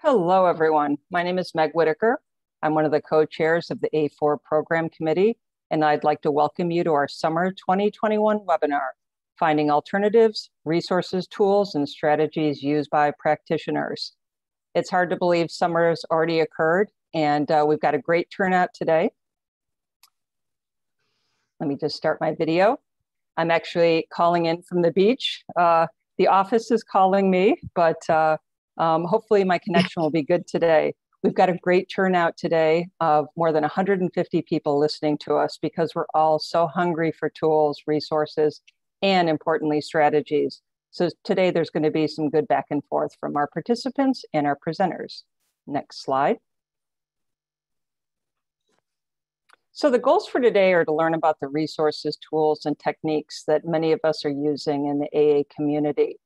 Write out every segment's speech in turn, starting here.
Hello, everyone. My name is Meg Whitaker. I'm one of the co-chairs of the A4 Program Committee, and I'd like to welcome you to our Summer 2021 webinar, Finding Alternatives, Resources, Tools, and Strategies Used by Practitioners. It's hard to believe summer has already occurred, and we've got a great turnout today. Let me just start my video. I'm actually calling in from the beach. The office is calling me, but hopefully my connection will be good today. We've got a great turnout today of more than 150 people listening to us because we're all so hungry for tools, resources, and importantly, strategies. So today there's going to be some good back and forth from our participants and our presenters. Next slide. So the goals for today are to learn about the resources, tools, and techniques that many of us are using in the AA community.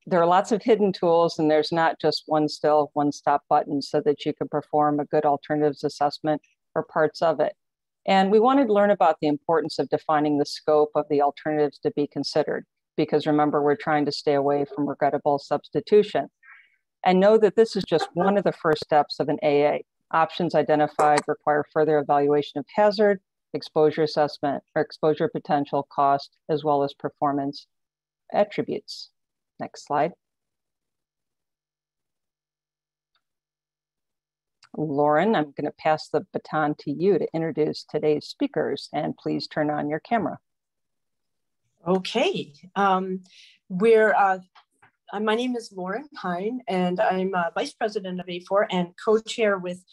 There are lots of hidden tools, and there's not just one stop button so that you can perform a good alternatives assessment or parts of it. And we wanted to learn about the importance of defining the scope of the alternatives to be considered, because remember, we're trying to stay away from regrettable substitution. And know that this is just one of the first steps of an AA. Options identified require further evaluation of hazard, exposure assessment, or exposure potential, cost, as well as performance attributes. Next slide. Lauren, I'm going to pass the baton to you to introduce today's speakers, and please turn on your camera. Okay. My name is Lauren Hine, and I'm Vice President of A4 and co-chair with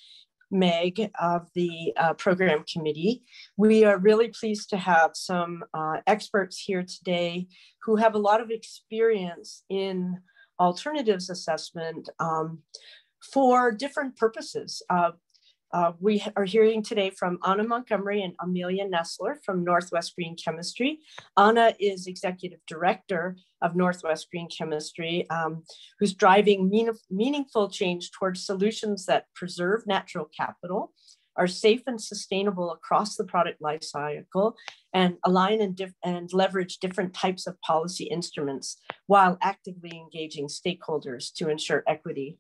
Meg of the program committee. We are really pleased to have some experts here today who have a lot of experience in alternatives assessment for different purposes. We are hearing today from Anna Montgomery and Amelia Nestler from Northwest Green Chemistry. Anna is Executive Director of Northwest Green Chemistry, who's driving meaningful change towards solutions that preserve natural capital, are safe and sustainable across the product life cycle, and align and leverage different types of policy instruments while actively engaging stakeholders to ensure equity.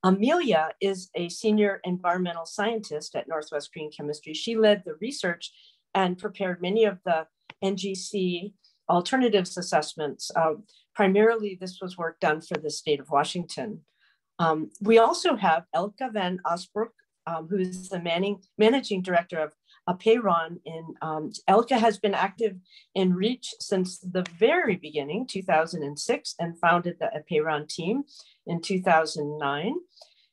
Amelia is a senior environmental scientist at Northwest Green Chemistry. She led the research and prepared many of the NGC alternatives assessments. Primarily, this was work done for the state of Washington. We also have Elke van Asbroek, who is the managing director of Apeiron. Elke has been active in REACH since the very beginning, 2006, and founded the Apeiron team in 2009.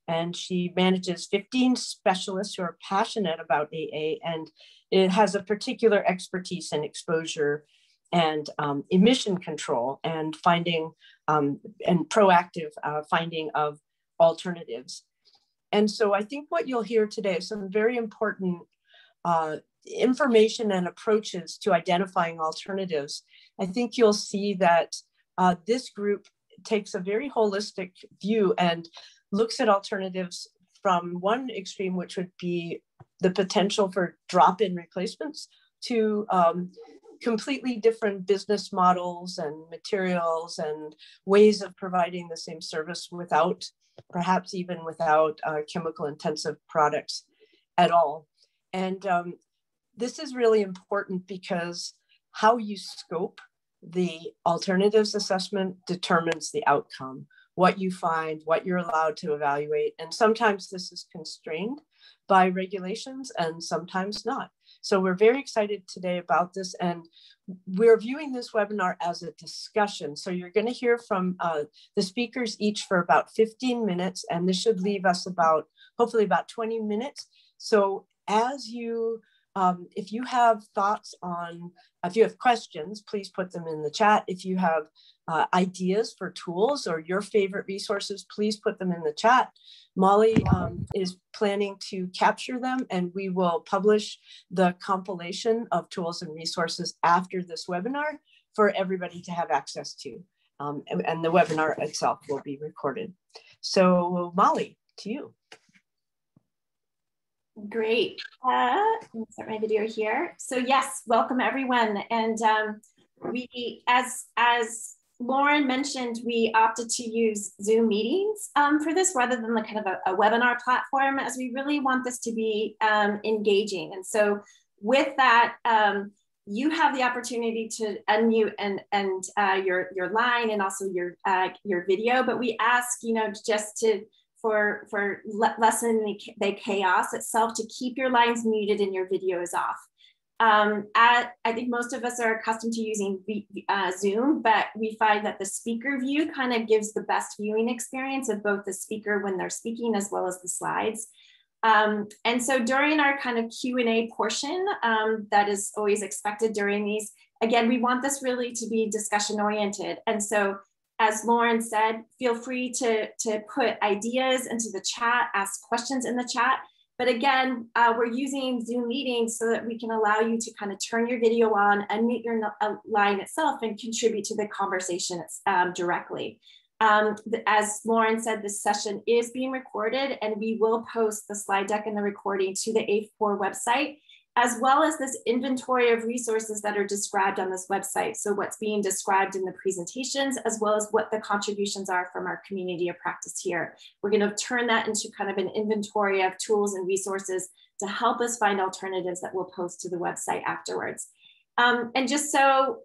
And she manages 15 specialists who are passionate about AA, and it has a particular expertise in exposure and emission control and finding and proactive finding of alternatives. And so I think what you'll hear today is some very important information and approaches to identifying alternatives. I think you'll see that this group takes a very holistic view and looks at alternatives from one extreme, which would be the potential for drop-in replacements, to completely different business models and materials and ways of providing the same service without, perhaps even without chemical intensive products at all. And this is really important because how you scope the alternatives assessment determines the outcome, what you find, what you're allowed to evaluate. And sometimes this is constrained by regulations and sometimes not. So we're very excited today about this, and we're viewing this webinar as a discussion. So you're going to hear from the speakers each for about 15 minutes, and this should leave us hopefully about 20 minutes. So as you, if you have thoughts on, if you have questions, please put them in the chat. If you have ideas for tools or your favorite resources, please put them in the chat. Molly is planning to capture them, and we will publish the compilation of tools and resources after this webinar for everybody to have access to. And the webinar itself will be recorded. So Molly, to you. Great. Let me start my video here. So yes, welcome everyone. And we, as Lauren mentioned, we opted to use Zoom meetings for this rather than the kind of a webinar platform, as we really want this to be engaging. And so with that, you have the opportunity to unmute and your line and also your video, but we ask, just for lessen the chaos itself, to keep your lines muted and your videos off. I think most of us are accustomed to using Zoom, but we find that the speaker view kind of gives the best viewing experience of both the speaker when they're speaking as well as the slides. And so during our kind of Q&A portion, that is always expected during these, again, we want this really to be discussion oriented. And so, as Lauren said, feel free to put ideas into the chat, ask questions in the chat. But again, we're using Zoom meetings so that we can allow you to kind of turn your video on, unmute your line itself, and contribute to the conversation directly. As Lauren said, this session is being recorded, and we will post the slide deck and the recording to the A4 website, as well as this inventory of resources that are described on this website. So what's being described in the presentations, as well as what the contributions are from our community of practice here. We're going to turn that into kind of an inventory of tools and resources to help us find alternatives that we'll post to the website afterwards. And just so,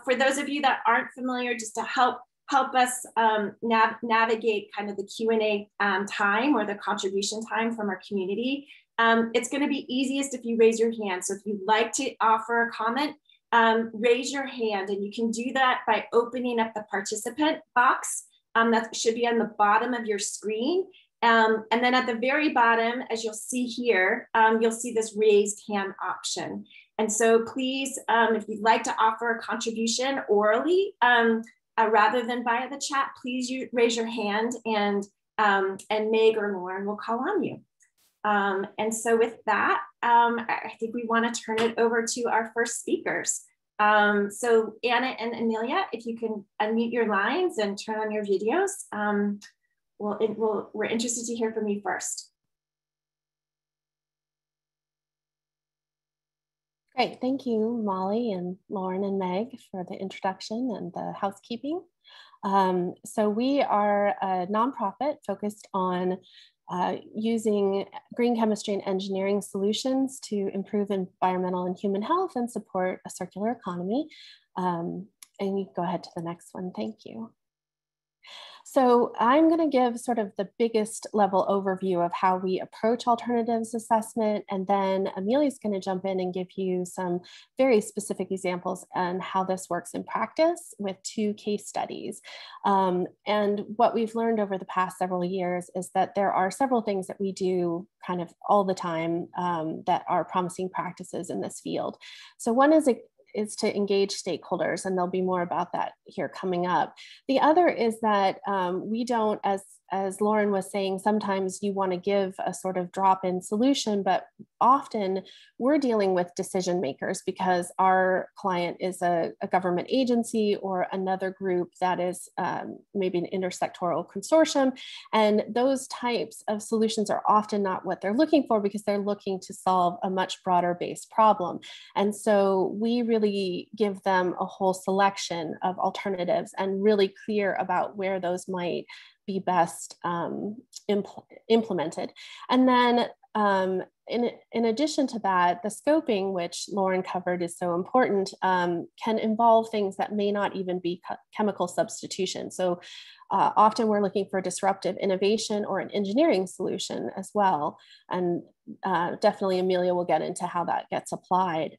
for those of you that aren't familiar, just to help us navigate kind of the Q&A time or the contribution time from our community. It's going to be easiest if you raise your hand. So if you'd like to offer a comment, raise your hand, and you can do that by opening up the participant box that should be on the bottom of your screen. And then at the very bottom, as you'll see here, you'll see this raised hand option. And so please, if you'd like to offer a contribution orally, rather than via the chat, please raise your hand, and Meg or Lauren will call on you. And so with that, I think we want to turn it over to our first speakers. So Anna and Amelia, if you can unmute your lines and turn on your videos, we're interested to hear from you first. Great, thank you, Molly and Lauren and Meg, for the introduction and the housekeeping. So we are a nonprofit focused on using green chemistry and engineering solutions to improve environmental and human health and support a circular economy. And you can go ahead to the next one, thank you. So I'm going to give sort of the biggest level overview of how we approach alternatives assessment, and then Amelia's going to jump in and give you some very specific examples on how this works in practice with 2 case studies. And what we've learned over the past several years is that there are several things that we do kind of all the time that are promising practices in this field. So one is to engage stakeholders, and there'll be more about that here coming up. The other is that we don't, as Lauren was saying, sometimes you want to give a sort of drop-in solution, but often we're dealing with decision makers because our client is a government agency or another group that is maybe an intersectoral consortium. And those types of solutions are often not what they're looking for, because they're looking to solve a much broader based problem. And so we really give them a whole selection of alternatives and really clear about where those might be best implemented. And then in addition to that, the scoping, which Lauren covered, is so important, can involve things that may not even be chemical substitution. So often we're looking for disruptive innovation or an engineering solution as well. And definitely Amelia will get into how that gets applied.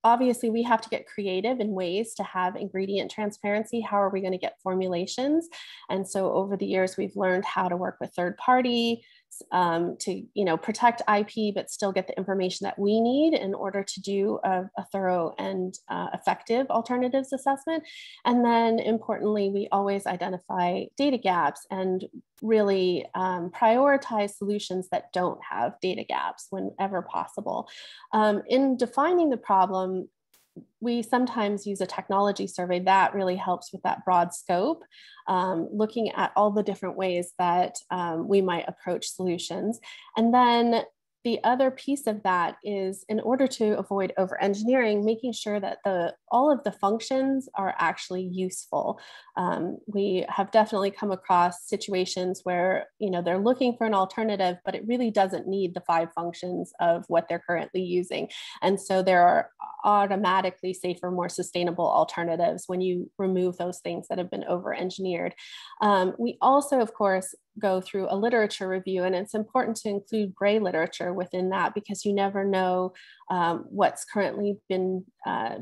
Obviously, we have to get creative in ways to have ingredient transparency. How are we going to get formulations? And so over the years, we've learned how to work with third party to protect IP, but still get the information that we need in order to do a thorough and effective alternatives assessment. And then importantly, we always identify data gaps and really prioritize solutions that don't have data gaps whenever possible. In defining the problem, we sometimes use a technology survey that really helps with that broad scope, looking at all the different ways that we might approach solutions. And then the other piece of that is, in order to avoid over-engineering, making sure that all of the functions are actually useful. We have definitely come across situations where, they're looking for an alternative, but it really doesn't need the 5 functions of what they're currently using. And so there are automatically safer, more sustainable alternatives when you remove those things that have been over-engineered. We also, of course, go through a literature review, and it's important to include gray literature within that, because you never know what's currently been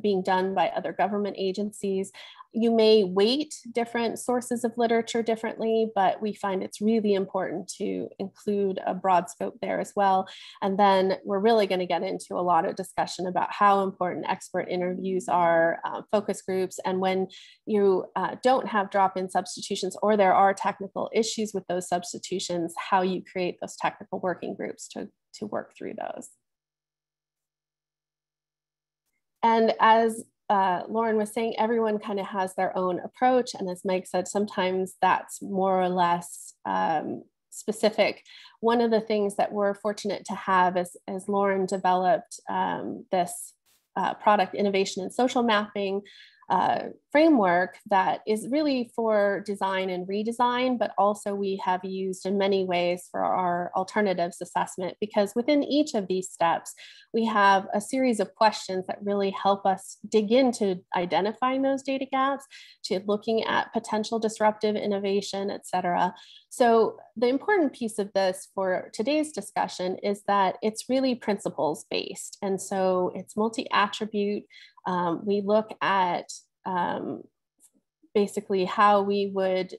being done by other government agencies. You may weight different sources of literature differently, but we find it's really important to include a broad scope there as well. And then we're really going to get into a lot of discussion about how important expert interviews are, focus groups, and when you don't have drop-in substitutions, or there are technical issues with those substitutions, how you create those technical working groups to work through those. And as Lauren was saying, everyone kind of has their own approach. And as Meg said, sometimes that's more or less specific. One of the things that we're fortunate to have is, as Lauren developed this product innovation and social mapping framework that is really for design and redesign, but also we have used in many ways for our alternatives assessment, because within each of these steps, we have a series of questions that really help us dig into identifying those data gaps, to looking at potential disruptive innovation, et cetera. So the important piece of this for today's discussion is that it's really principles based. And so it's multi-attribute. We look at basically how we would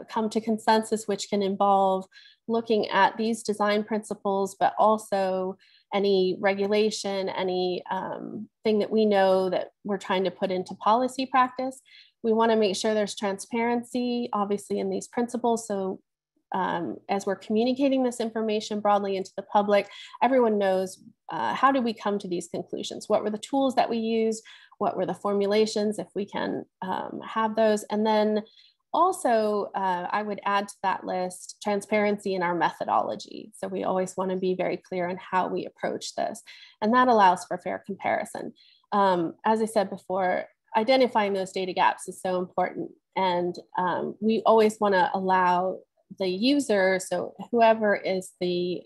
come to consensus, which can involve looking at these design principles, but also any regulation, any thing that we know that we're trying to put into policy practice. We want to make sure there's transparency, obviously, in these principles. So as we're communicating this information broadly into the public, everyone knows how did we come to these conclusions? What were the tools that we used? What were the formulations, if we can have those? And then also, I would add to that list transparency in our methodology. So we always want to be very clear on how we approach this. And that allows for fair comparison. As I said before, identifying those data gaps is so important. And we always want to allow the user, so whoever is the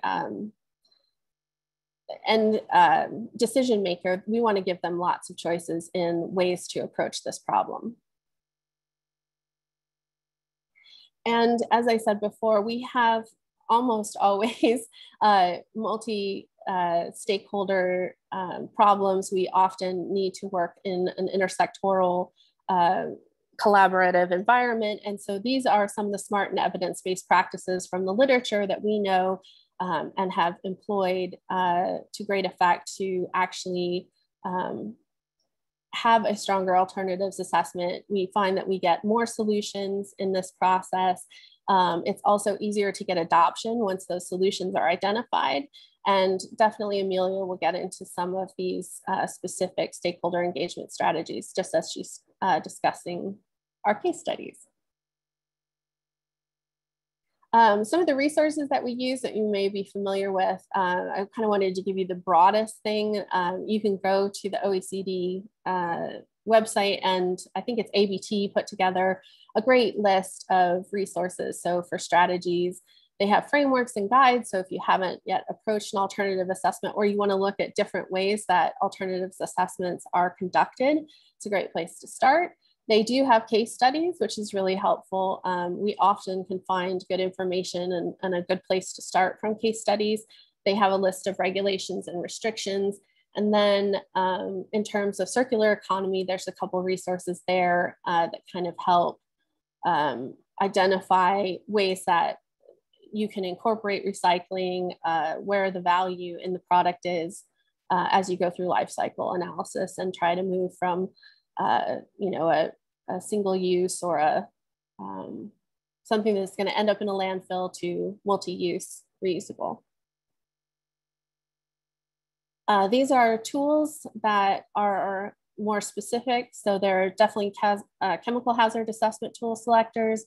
end decision maker, we want to give them lots of choices in ways to approach this problem. And as I said before, we have almost always multi-stakeholder problems. We often need to work in an intersectoral collaborative environment. And so these are some of the smart and evidence-based practices from the literature that we know and have employed to great effect to actually have a stronger alternatives assessment. We find that we get more solutions in this process. It's also easier to get adoption once those solutions are identified. And definitely Amelia will get into some of these specific stakeholder engagement strategies, just as she's discussing our case studies. Some of the resources that we use that you may be familiar with, I kind of wanted to give you the broadest thing. You can go to the OECD website, and I think it's ABT put together a great list of resources. So for strategies, they have frameworks and guides. So if you haven't yet approached an alternative assessment, or you want to look at different ways that alternatives assessments are conducted, it's a great place to start. They do have case studies, which is really helpful. We often can find good information and a good place to start from case studies. They have a list of regulations and restrictions. And then in terms of circular economy, there's a couple of resources there that kind of help identify ways that you can incorporate recycling, where the value in the product is as you go through life cycle analysis and try to move from a single use or a something that's going to end up in a landfill to multi-use reusable. These are tools that are more specific. So there are definitely chemical hazard assessment tool selectors.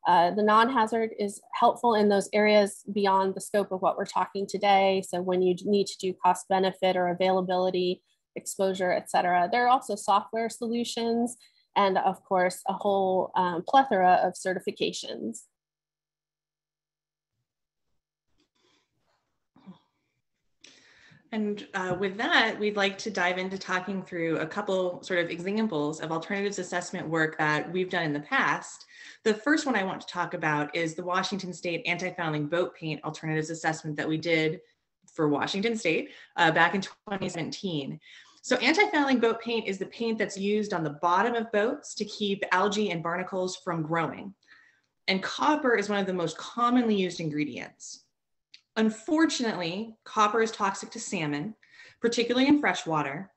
The non-hazard is helpful in those areas beyond the scope of what we're talking today. So when you need to do cost benefit or availability, exposure, et cetera. There are also software solutions and of course a whole plethora of certifications. And with that, we'd like to dive into talking through a couple sort of examples of alternatives assessment work that we've done in the past. The first one I want to talk about is the Washington State Anti-Fouling Boat Paint Alternatives Assessment that we did for Washington State back in 2017. So anti-fouling boat paint is the paint that's used on the bottom of boats to keep algae and barnacles from growing. And copper is one of the most commonly used ingredients. Unfortunately, copper is toxic to salmon, particularly in freshwater,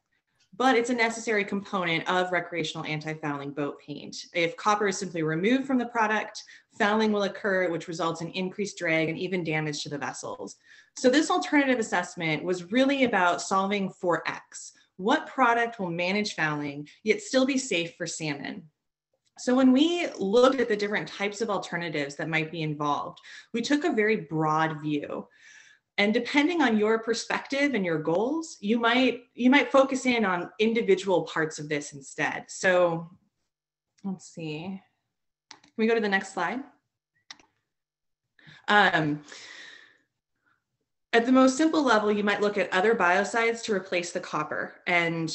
but it's a necessary component of recreational anti-fouling boat paint. If copper is simply removed from the product, fouling will occur, which results in increased drag and even damage to the vessels. So this alternative assessment was really about solving for X. What product will manage fouling, yet still be safe for salmon? So when we looked at the different types of alternatives that might be involved, we took a very broad view. And depending on your perspective and your goals, you might focus in on individual parts of this instead. So let's see. Can we go to the next slide? At the most simple level, you might look at other biocides to replace the copper. And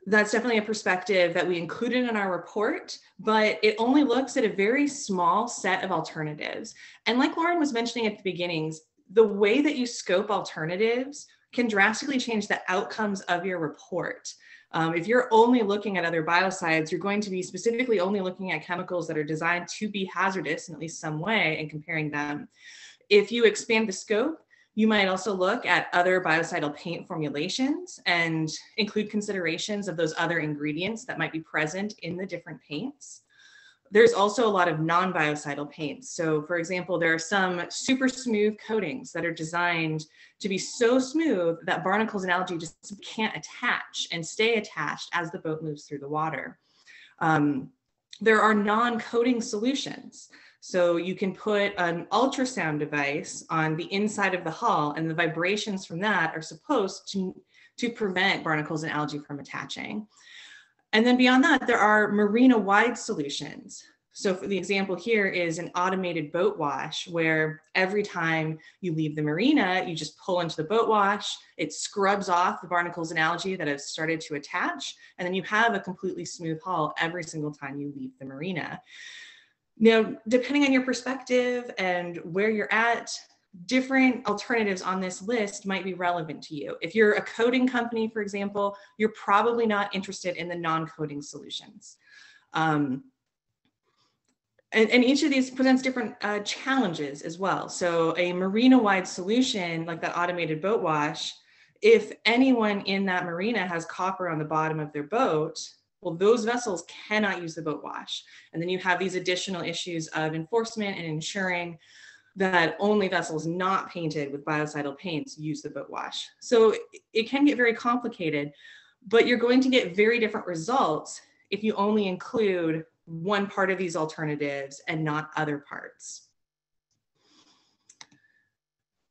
that's definitely a perspective that we included in our report, but it only looks at a very small set of alternatives. And like Lauren was mentioning at the beginnings, the way that you scope alternatives can drastically change the outcomes of your report. If you're only looking at other biocides, you're going to be specifically only looking at chemicals that are designed to be hazardous in at least some way and comparing them. If you expand the scope, you might also look at other biocidal paint formulations and include considerations of those other ingredients that might be present in the different paints. There's also a lot of non-biocidal paints. So for example, there are some super smooth coatings that are designed to be so smooth that barnacles and algae just can't attach and stay attached as the boat moves through the water. There are non-coating solutions. So you can put an ultrasound device on the inside of the hull, and the vibrations from that are supposed to prevent barnacles and algae from attaching. And then beyond that, there are marina-wide solutions. So for the example here is an automated boat wash, where every time you leave the marina, you just pull into the boat wash, it scrubs off the barnacles and algae that have started to attach, and then you have a completely smooth hull every single time you leave the marina. Now, depending on your perspective and where you're at, different alternatives on this list might be relevant to you. If you're a coating company, for example, you're probably not interested in the non-coating solutions. And each of these presents different challenges as well. So a marina-wide solution, like that automated boat wash, if anyone in that marina has copper on the bottom of their boat, well, those vessels cannot use the boat wash. And then you have these additional issues of enforcement and ensuring that only vessels not painted with biocidal paints use the boat wash. So it can get very complicated, but you're going to get very different results if you only include one part of these alternatives and not other parts.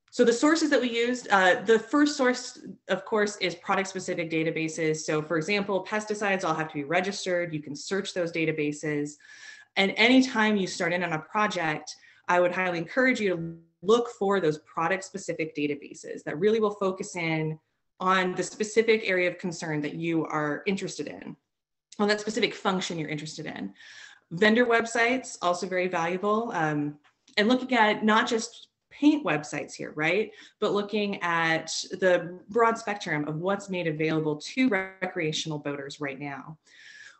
So the sources that we used, the first source, of course, is product-specific databases. So for example, pesticides all have to be registered. You can search those databases. And anytime you start in on a project, I would highly encourage you to look for those product-specific databases that really will focus in on the specific area of concern that you are interested in, on that specific function you're interested in. Vendor websites, also very valuable. And looking at not just paint websites here, right? But looking at the broad spectrum of what's made available to recreational boaters right now.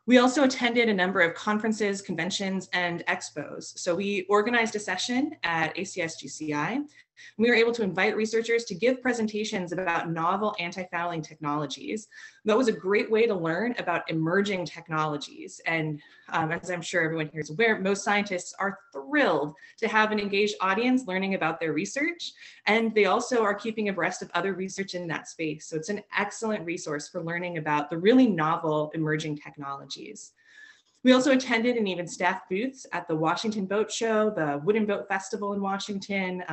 We also attended a number of conferences, conventions, and expos. So we organized a session at ACSGCI. We were able to invite researchers to give presentations about novel anti-fouling technologies. That was a great way to learn about emerging technologies. And as I'm sure everyone here is aware, most scientists are thrilled to have an engaged audience learning about their research. And they also are keeping abreast of other research in that space. So it's an excellent resource for learning about the really novel emerging technologies. We also attended and even staffed booths at the Washington Boat Show, the Wooden Boat Festival in Washington,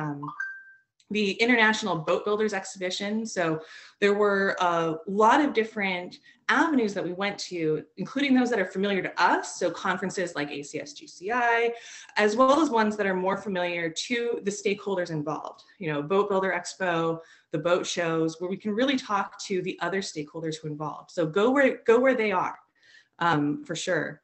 the International Boat Builders Exhibition. So there were a lot of different avenues that we went to, including those that are familiar to us, so conferences like ACSGCI, as well as ones that are more familiar to the stakeholders involved. You know, Boat Builder Expo, the boat shows, where we can really talk to the other stakeholders who are involved. So go where they are, for sure.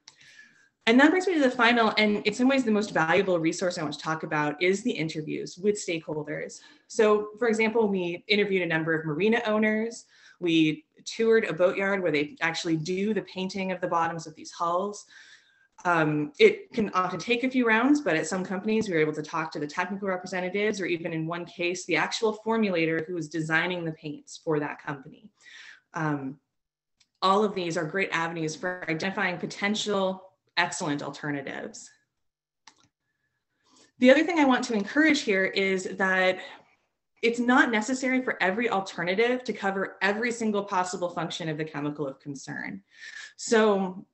And that brings me to the final, and in some ways the most valuable resource I want to talk about is the interviews with stakeholders. So for example, we interviewed a number of marina owners. We toured a boatyard where they actually do the painting of the bottoms of these hulls. It can often take a few rounds, but at some companies we were able to talk to the technical representatives, or even in one case, the actual formulator who was designing the paints for that company. All of these are great avenues for identifying potential excellent alternatives. The other thing I want to encourage here is that it's not necessary for every alternative to cover every single possible function of the chemical of concern. So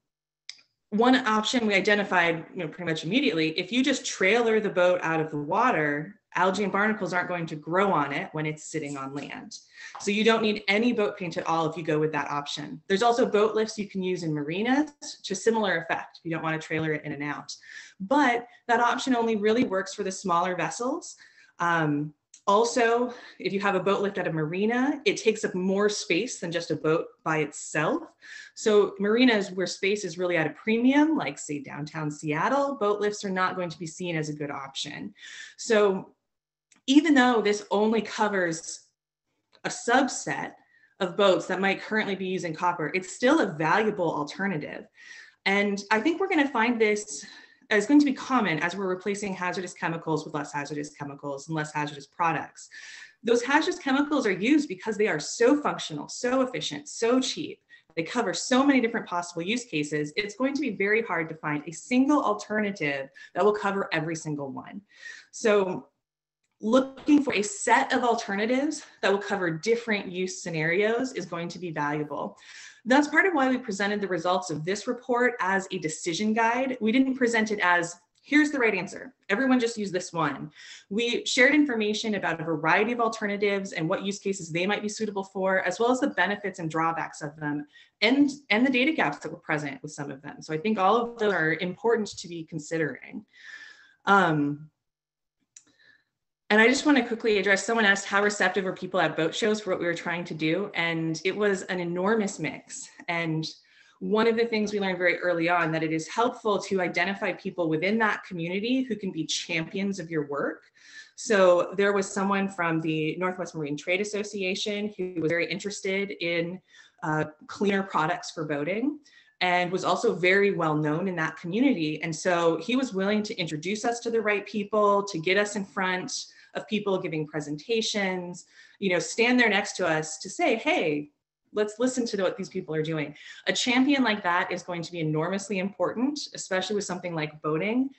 one option we identified, pretty much immediately, if you just trailer the boat out of the water, algae and barnacles aren't going to grow on it when it's sitting on land. So you don't need any boat paint at all if you go with that option. There's also boat lifts you can use in marinas to similar effect if you don't want to trailer it in and out. But that option only really works for the smaller vessels. Also, if you have a boat lift at a marina, it takes up more space than just a boat by itself. So marinas where space is really at a premium, like say downtown Seattle, boat lifts are not going to be seen as a good option. So even though this only covers a subset of boats that might currently be using copper, it's still a valuable alternative. And I think we're going to find this is going to be common as we're replacing hazardous chemicals with less hazardous chemicals and less hazardous products. Those hazardous chemicals are used because they are so functional, so efficient, so cheap. They cover so many different possible use cases. It's going to be very hard to find a single alternative that will cover every single one. So looking for a set of alternatives that will cover different use scenarios is going to be valuable. That's part of why we presented the results of this report as a decision guide. We didn't present it as, here's the right answer, everyone just use this one. We shared information about a variety of alternatives and what use cases they might be suitable for, as well as the benefits and drawbacks of them, and the data gaps that were present with some of them. So I think all of those are important to be considering. And I just want to quickly address, someone asked how receptive were people at boat shows for what we were trying to do, and it was an enormous mix. And one of the things we learned very early on, that it is helpful to identify people within that community who can be champions of your work. So there was someone from the Northwest Marine Trade Association who was very interested in cleaner products for boating, and was also very well known in that community. And so he was willing to introduce us to the right people, to get us in front of people giving presentations, stand there next to us to say, hey, let's listen to what these people are doing. A champion like that is going to be enormously important, especially with something like boating.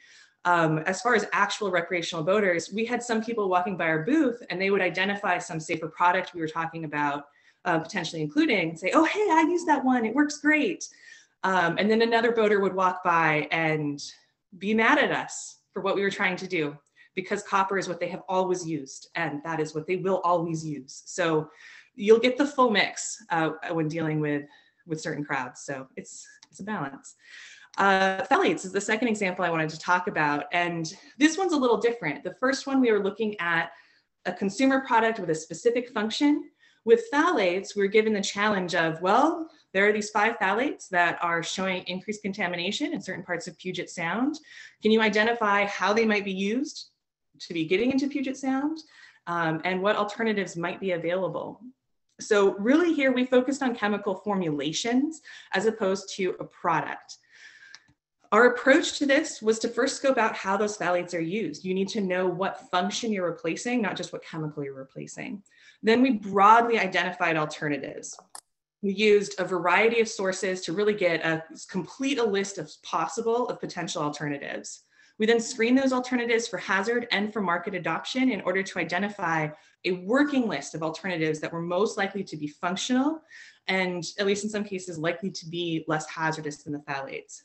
As far as actual recreational boaters, we had some people walking by our booth and they would identify some safer product we were talking about, potentially including, say, oh, hey, I use that one, it works great. And then another boater would walk by and be mad at us for what we were trying to do, because copper is what they have always used, and that is what they will always use. So you'll get the full mix when dealing with certain crowds. So it's a balance. Phthalates is the second example I wanted to talk about. And this one's a little different. The first one, we were looking at a consumer product with a specific function. With phthalates, we were given the challenge of, well, there are these 5 phthalates that are showing increased contamination in certain parts of Puget Sound. Can you identify how they might be used to be getting into Puget Sound, and what alternatives might be available? So really here we focused on chemical formulations as opposed to a product. Our approach to this was to first scope out how those phthalates are used. You need to know what function you're replacing, not just what chemical you're replacing. Then we broadly identified alternatives. We used a variety of sources to really get a complete list of potential alternatives. We then screened those alternatives for hazard and for market adoption in order to identify a working list of alternatives that were most likely to be functional, and at least in some cases likely to be less hazardous than the phthalates.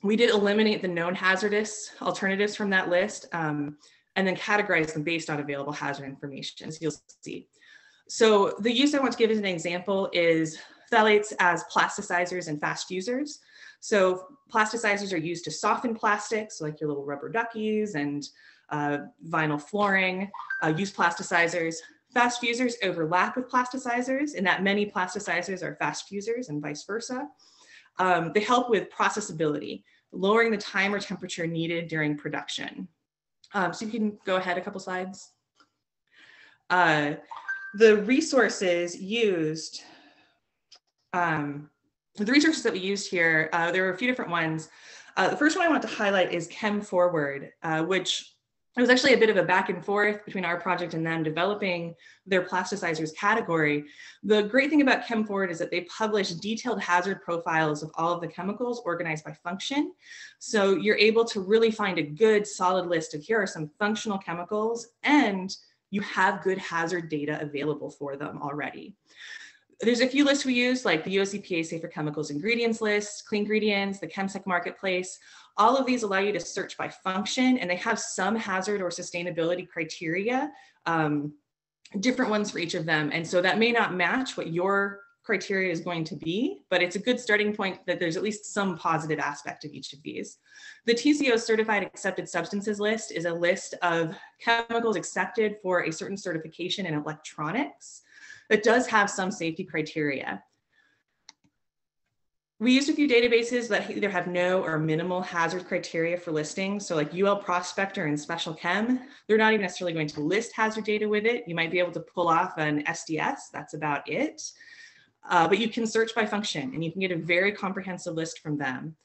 We did eliminate the known hazardous alternatives from that list, and then categorize them based on available hazard information, as you'll see. So the use I want to give as an example is phthalates as plasticizers and fast fusers. So plasticizers are used to soften plastics, like your little rubber duckies and vinyl flooring, use plasticizers. Fast fusers overlap with plasticizers in that many plasticizers are fast fusers and vice versa. They help with processability, lowering the time or temperature needed during production. So you can go ahead a couple slides. The resources used, that we used here, there were a few different ones. The first one I want to highlight is Chem Forward, which it was actually a bit of a back and forth between our project and them developing their plasticizers category. The great thing about Chem Forward is that they publish detailed hazard profiles of all of the chemicals organized by function. So you're able to really find a good solid list of here are some functional chemicals, and you have good hazard data available for them already. There's a few lists we use, like the US EPA Safer Chemicals Ingredients list, Clean Ingredients, the ChemSec Marketplace. All of these allow you to search by function, and they have some hazard or sustainability criteria, different ones for each of them. And so that may not match what your criteria is going to be, but it's a good starting point that there's at least some positive aspect of each of these. The TCO Certified Accepted Substances list is a list of chemicals accepted for a certain certification in electronics that does have some safety criteria. We used a few databases that either have no or minimal hazard criteria for listing. So like UL Prospector and Special Chem, they're not even necessarily going to list hazard data with it. You might be able to pull off an SDS, that's about it. But you can search by function and you can get a very comprehensive list from them.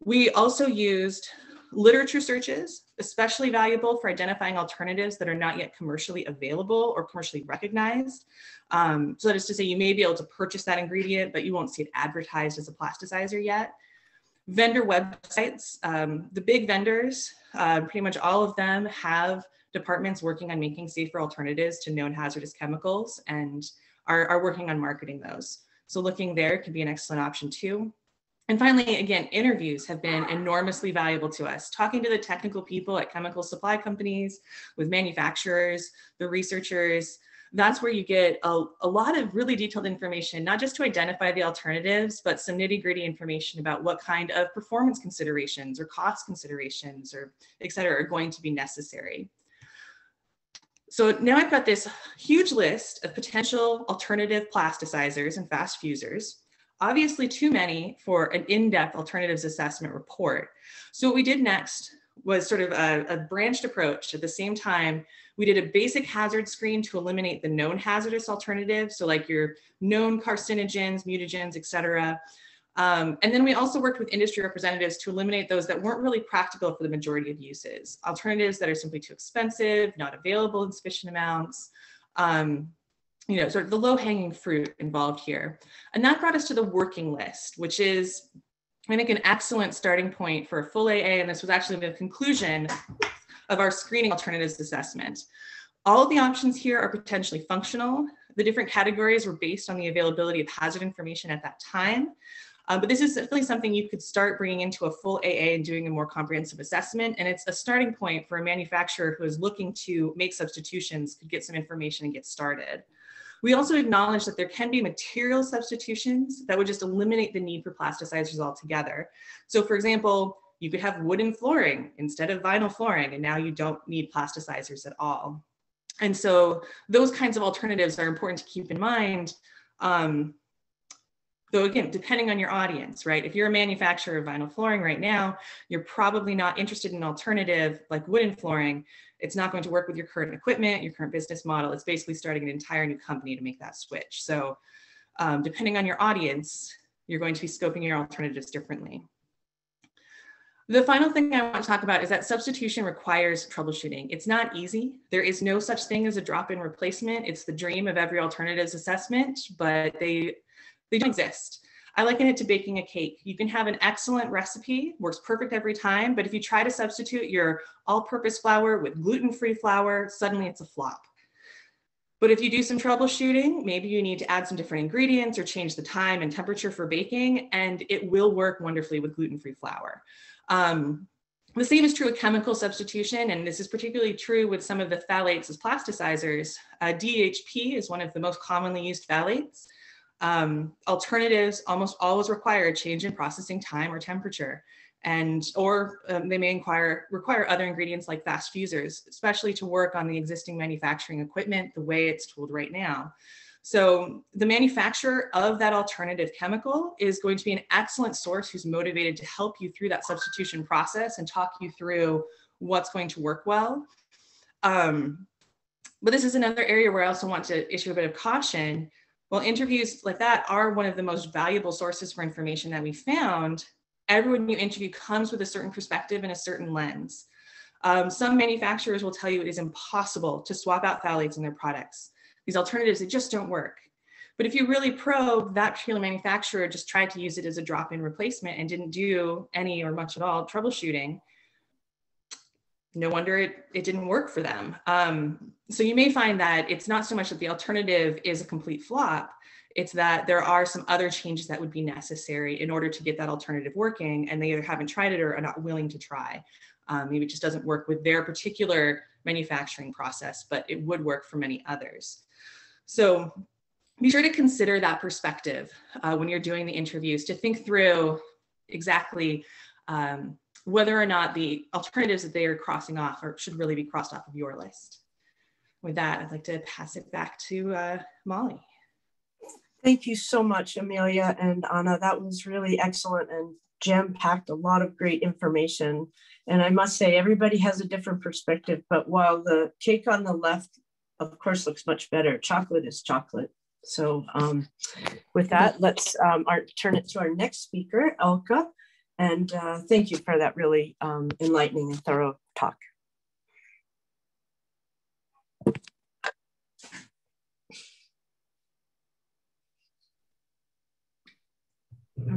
We also used literature searches, especially valuable for identifying alternatives that are not yet commercially available or commercially recognized. So that is to say, you may be able to purchase that ingredient, but you won't see it advertised as a plasticizer yet. Vendor websites, the big vendors, pretty much all of them have departments working on making safer alternatives to known hazardous chemicals and are working on marketing those. So looking there could be an excellent option too. And finally, again, interviews have been enormously valuable to us. Talking to the technical people at chemical supply companies, with manufacturers, the researchers, that's where you get a lot of really detailed information, not just to identify the alternatives, but some nitty-gritty information about what kind of performance considerations or cost considerations or et cetera are going to be necessary. So now I've got this huge list of potential alternative plasticizers and fast fusers. Obviously too many for an in-depth alternatives assessment report. So what we did next was sort of a branched approach. At the same time, we did a basic hazard screen to eliminate the known hazardous alternatives. So like your known carcinogens, mutagens, et cetera. And then we also worked with industry representatives to eliminate those that weren't really practical for the majority of uses. Alternatives that are simply too expensive, not available in sufficient amounts. You know, sort of the low-hanging fruit involved here. And that brought us to the working list, which is, I think, an excellent starting point for a full AA, and this was actually the conclusion of our screening alternatives assessment. All of the options here are potentially functional. The different categories were based on the availability of hazard information at that time. But this is definitely something you could start bringing into a full AA and doing a more comprehensive assessment. And it's a starting point for a manufacturer who is looking to make substitutions, could get some information and get started. We also acknowledge that there can be material substitutions that would just eliminate the need for plasticizers altogether. So for example, you could have wooden flooring instead of vinyl flooring, and now you don't need plasticizers at all. And so those kinds of alternatives are important to keep in mind. Though again, depending on your audience, right? If you're a manufacturer of vinyl flooring right now, you're probably not interested in an alternative like wooden flooring. It's not going to work with your current equipment, your current business model. It's basically starting an entire new company to make that switch. So depending on your audience, you're going to be scoping your alternatives differently. The final thing I want to talk about is that substitution requires troubleshooting. It's not easy. There is no such thing as a drop-in replacement. It's the dream of every alternatives assessment, but they don't exist. I liken it to baking a cake. You can have an excellent recipe, works perfect every time, but if you try to substitute your all-purpose flour with gluten-free flour, suddenly it's a flop. But if you do some troubleshooting, maybe you need to add some different ingredients or change the time and temperature for baking, and it will work wonderfully with gluten-free flour. The same is true with chemical substitution, and this is particularly true with some of the phthalates as plasticizers. DHP is one of the most commonly used phthalates. Alternatives almost always require a change in processing time or temperature, or they may require other ingredients like fast fusers, especially to work on the existing manufacturing equipment the way it's tooled right now. So the manufacturer of that alternative chemical is going to be an excellent source who's motivated to help you through that substitution process and talk you through what's going to work well. But this is another area where I also want to issue a bit of caution. While interviews like that are one of the most valuable sources for information that we found, everyone you interview comes with a certain perspective and a certain lens. Some manufacturers will tell you it is impossible to swap out phthalates in their products. These alternatives, they just don't work. But if you really probe, that particular manufacturer just tried to use it as a drop-in replacement and didn't do any or much at all troubleshooting. No wonder it didn't work for them. So you may find that it's not so much that the alternative is a complete flop, it's that there are some other changes that would be necessary in order to get that alternative working, and they either haven't tried it or are not willing to try. Maybe it just doesn't work with their particular manufacturing process, but it would work for many others. So be sure to consider that perspective when you're doing the interviews, to think through exactly whether or not the alternatives that they are crossing off should really be crossed off of your list. With that, I'd like to pass it back to Molly. Thank you so much, Amelia and Anna. That was really excellent and jam-packed, a lot of great information. And I must say, everybody has a different perspective, but while the cake on the left, of course, looks much better, chocolate is chocolate. So with that, let's turn it to our next speaker, Elka. And thank you for that really enlightening and thorough talk.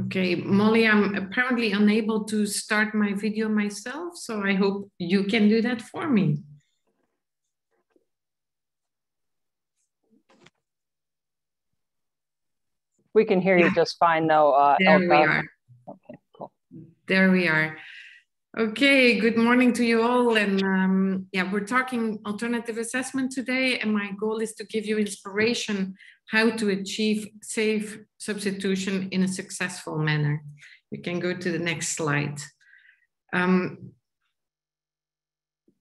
Okay, Molly, I'm apparently unable to start my video myself, so I hope you can do that for me. We can hear you just fine though, there Elka. we are. Okay, cool. There we are. Okay, good morning to you all. And yeah, we're talking alternative assessment today, and my goal is to give you inspiration how to achieve safe substitution in a successful manner. You can go to the next slide.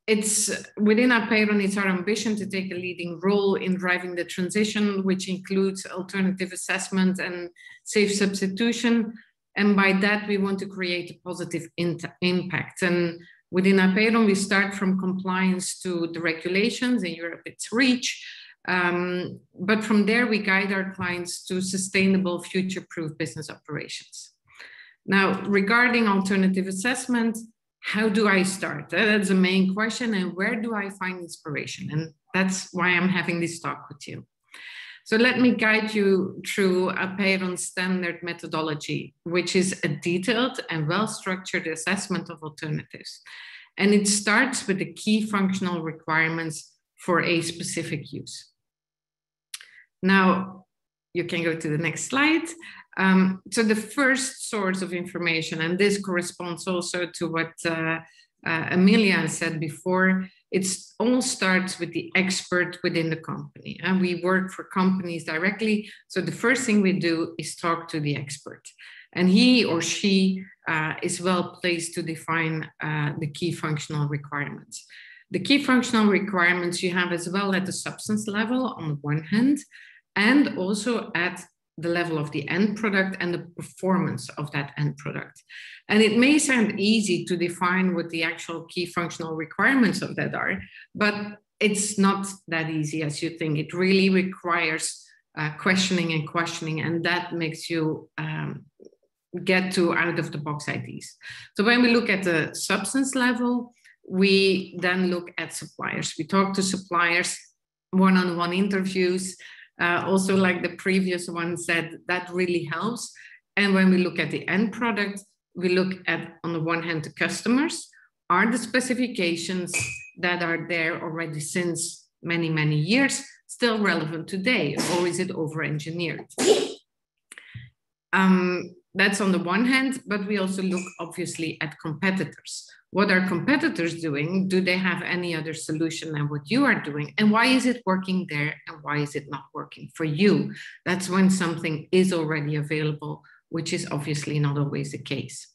It's within Apeiron, it's our ambition to take a leading role in driving the transition, which includes alternative assessment and safe substitution. And by that, we want to create a positive impact. And within Apeiron, we start from compliance to the regulations. In Europe, it's REACH. But from there, we guide our clients to sustainable, future-proof business operations. Now, regarding alternative assessment, how do I start? That's the main question. And where do I find inspiration? And that's why I'm having this talk with you. So let me guide you through Apeiron's standard methodology, which is a detailed and well-structured assessment of alternatives. And it starts with the key functional requirements for a specific use. Now, you can go to the next slide. So the first source of information, and this corresponds also to what Amelia said before, it all starts with the expert within the company. And we work for companies directly. So the first thing we do is talk to the expert. And he or she is well placed to define the key functional requirements. The key functional requirements you have as well at the substance level on the one hand, and also at the level of the end product and the performance of that end product. And it may sound easy to define what the actual key functional requirements of that are, but it's not that easy as you think. It really requires questioning, and that makes you get to out-of-the-box ideas. So when we look at the substance level, we then look at suppliers. We talk to suppliers, one-on-one interviews, also like the previous one said, that really helps. And when we look at the end product, we look at, on the one hand, the customers. Are the specifications that are there already since many, many years still relevant today, or is it over-engineered? That's on the one hand, but we also look obviously at competitors. What are competitors doing? Do they have any other solution than what you are doing? And why is it working there? And why is it not working for you? That's when something is already available, which is obviously not always the case.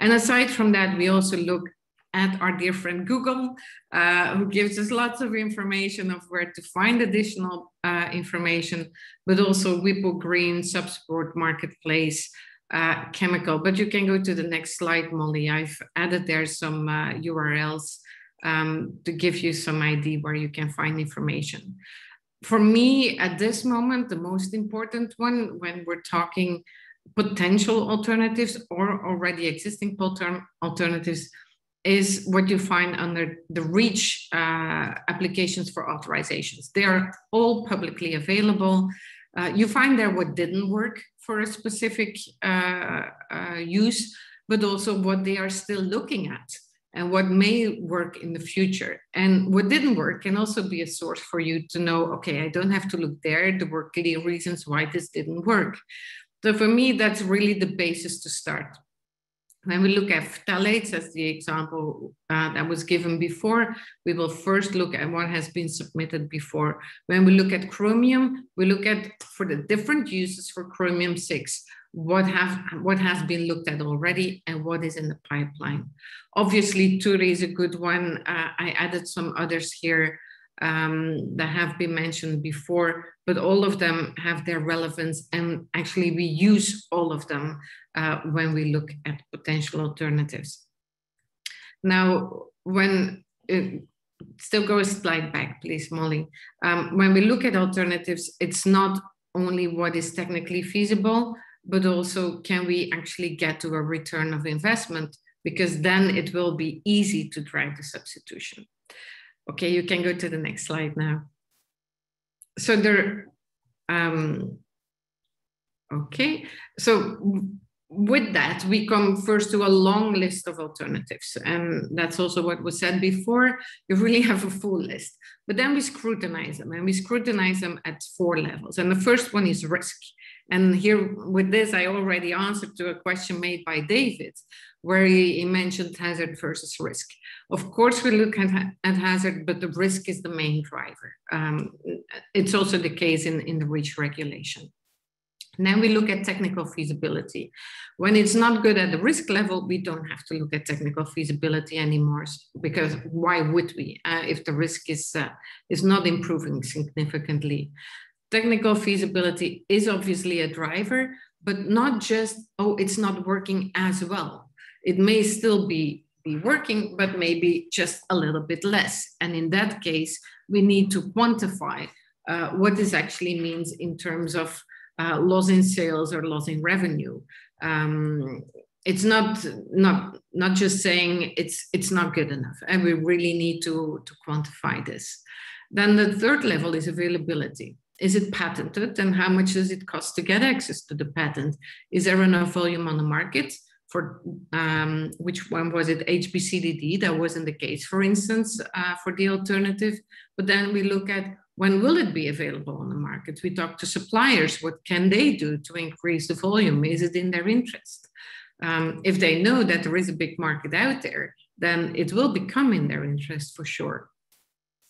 And aside from that, we also look at our dear friend Google, who gives us lots of information of where to find additional information, but also Whipple Green, Subsport Marketplace, Chemical. But you can go to the next slide, Molly. I've added there some URLs to give you some idea where you can find information. For me, at this moment, the most important one when we're talking potential alternatives or already existing alternatives is what you find under the REACH applications for authorizations. They are all publicly available. You find there what didn't work for a specific use, but also what they are still looking at and what may work in the future. And what didn't work can also be a source for you to know, okay, I don't have to look there. There were clear reasons why this didn't work. So for me, that's really the basis to start. When we look at phthalates as the example that was given before, we will first look at what has been submitted before. When we look at chromium, we look at, for the different uses for chromium-6, what has been looked at already and what is in the pipeline. Obviously, Turi is a good one. I added some others here that have been mentioned before, but all of them have their relevance, and actually we use all of them when we look at potential alternatives. Now, when still go a slide back, please, Molly. When we look at alternatives, it's not only what is technically feasible, but also can we actually get to a return of investment, because then it will be easy to drive the substitution. Okay, you can go to the next slide now. So there, okay, so with that, we come first to a long list of alternatives. And that's also what was said before. You really have a full list, but then we scrutinize them, and we scrutinize them at 4 levels. And the first one is risk. And here with this, I already answered to a question made by David, where he mentioned hazard versus risk. Of course, we look at hazard, but the risk is the main driver. It's also the case in the REACH regulation. And then we look at technical feasibility. When it's not good at the risk level, we don't have to look at technical feasibility anymore, because why would we if the risk is not improving significantly? Technical feasibility is obviously a driver, but not just, oh, it's not working as well. It may still be working, but maybe just a little bit less. And in that case, we need to quantify what this actually means in terms of loss in sales or loss in revenue. It's not just saying it's not good enough, and we really need to quantify this. Then the third level is availability. Is it patented, and how much does it cost to get access to the patent? Is there enough volume on the market? For which one was it? HBCDD, that wasn't the case, for instance, for the alternative. But then we look at when will it be available on the market? We talk to suppliers. What can they do to increase the volume? Is it in their interest? If they know that there is a big market out there, then it will become in their interest for sure.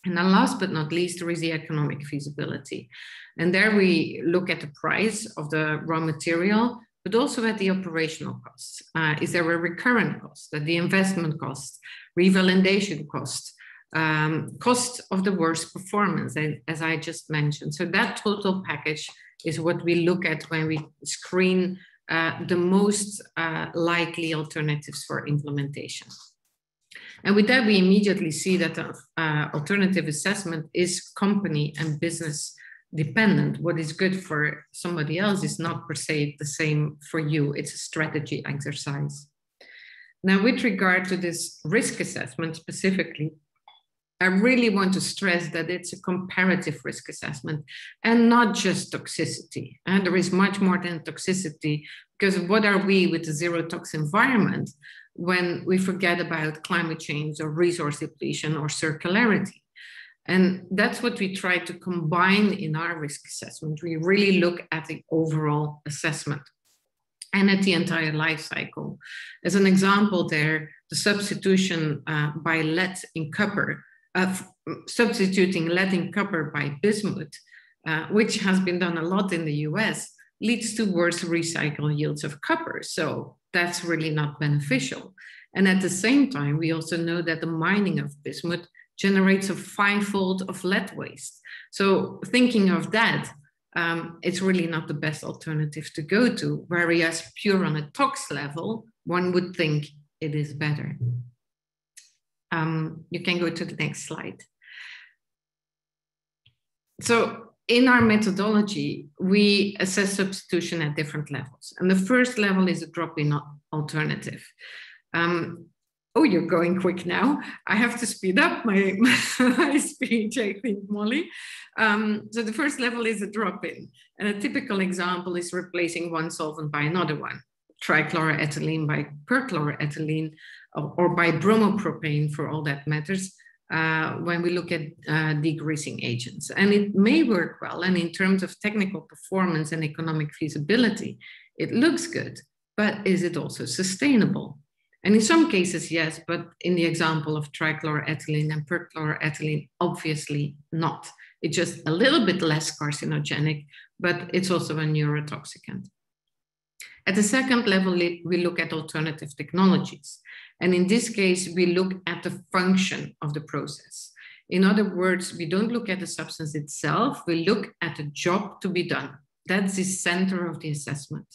And then last but not least, there is the economic feasibility. And there we look at the price of the raw material, but also at the operational costs. Is there a recurrent cost, the investment cost, revalidation cost, cost of the worst performance, as I just mentioned. So that total package is what we look at when we screen the most likely alternatives for implementation. And with that, we immediately see that the alternative assessment is company and business dependent. What is good for somebody else is not per se the same for you. It's a strategy exercise. Now, with regard to this risk assessment specifically, I really want to stress that it's a comparative risk assessment and not just toxicity. And there is much more than toxicity, because what are we with a zero tox environment when we forget about climate change or resource depletion or circularity? And that's what we try to combine in our risk assessment. We really look at the overall assessment and at the entire life cycle. As an example there, the substitution by lead in copper, substituting lead in copper by bismuth, which has been done a lot in the US, leads to worse recycle yields of copper. So that's really not beneficial. And at the same time, we also know that the mining of bismuth generates a 5-fold of lead waste. So thinking of that, it's really not the best alternative to go to, whereas pure on a tox level, one would think it is better. You can go to the next slide. So in our methodology, we assess substitution at different levels. And the first level is a drop-in alternative. Oh, you're going quick now. I have to speed up my speech, I think, Molly. So the first level is a drop-in. And a typical example is replacing one solvent by another one, trichloroethylene by perchloroethylene, or by bromopropane for all that matters, when we look at degreasing agents. And it may work well, and in terms of technical performance and economic feasibility, it looks good, but is it also sustainable? And in some cases, yes, but in the example of trichloroethylene and perchloroethylene, obviously not. It's just a little bit less carcinogenic, but it's also a neurotoxicant. At the second level, we look at alternative technologies. And in this case, we look at the function of the process. In other words, we don't look at the substance itself, we look at the job to be done. That's the center of the assessment.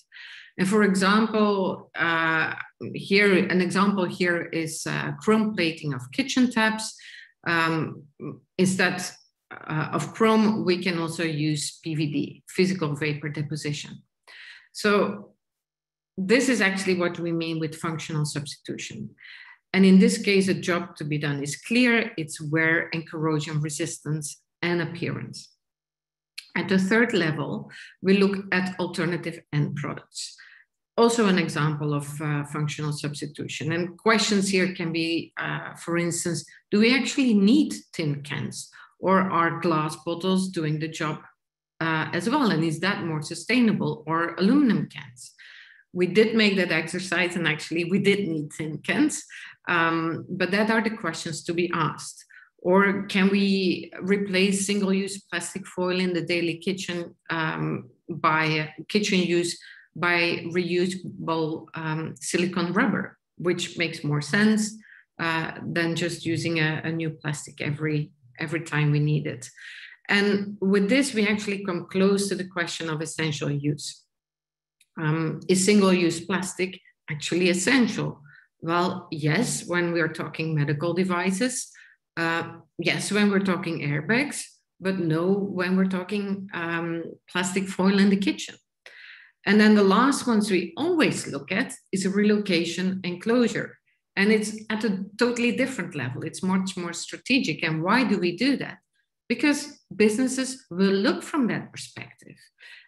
And for example, an example here is chrome plating of kitchen taps. Instead of chrome, we can also use PVD, physical vapor deposition. So this is actually what we mean with functional substitution. And in this case, a job to be done is clear. It's wear and corrosion resistance and appearance. At the third level, we look at alternative end products. Also an example of functional substitution. And questions here can be, for instance, do we actually need tin cans, or are glass bottles doing the job as well? And is that more sustainable, or aluminum cans? We did make that exercise, and actually we did need tin cans, but that are the questions to be asked. Or can we replace single-use plastic foil in the daily kitchen by kitchen use by reusable silicone rubber, which makes more sense than just using a new plastic every time we need it. And with this, we actually come close to the question of essential use. Is single-use plastic actually essential? Well, yes, when we're talking medical devices, yes, when we're talking airbags, but no, when we're talking plastic foil in the kitchen. And then the last ones we always look at is a relocation and closure. And it's at a totally different level. It's much more strategic. And why do we do that? Because businesses will look from that perspective.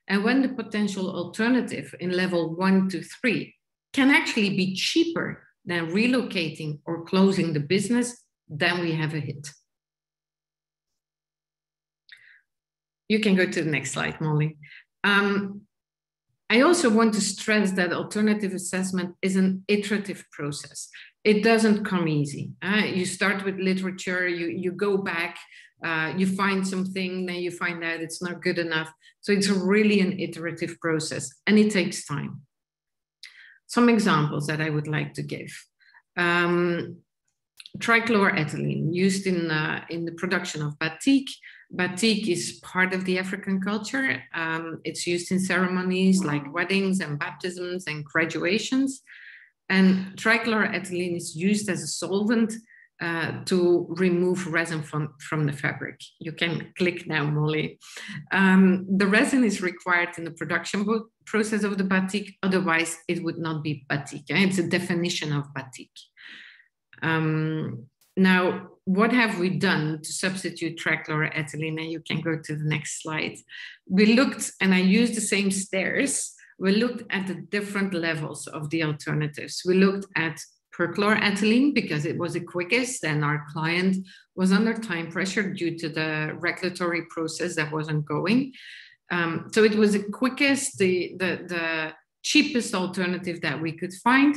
And when the potential alternative in level 1 to 3 can actually be cheaper than relocating or closing the business, then we have a hit. You can go to the next slide, Molly. I also want to stress that alternative assessment is an iterative process. It doesn't come easy. You start with literature, you go back, you find something, then you find out it's not good enough. So it's really an iterative process, and it takes time. Some examples that I would like to give. Trichloroethylene used in the production of batik. Batik is part of the African culture. It's used in ceremonies like weddings and baptisms and graduations. And trichloroethylene is used as a solvent to remove resin from the fabric. You can click now, Molly. The resin is required in the production process of the batik, otherwise it would not be batik. It's a definition of batik. Now, what have we done to substitute trichloroethylene? And you can go to the next slide. We looked, and I used the same stairs, we looked at the different levels of the alternatives. We looked at perchloroethylene because it was the quickest, and our client was under time pressure due to the regulatory process that was ongoing. So it was the quickest, the cheapest alternative that we could find.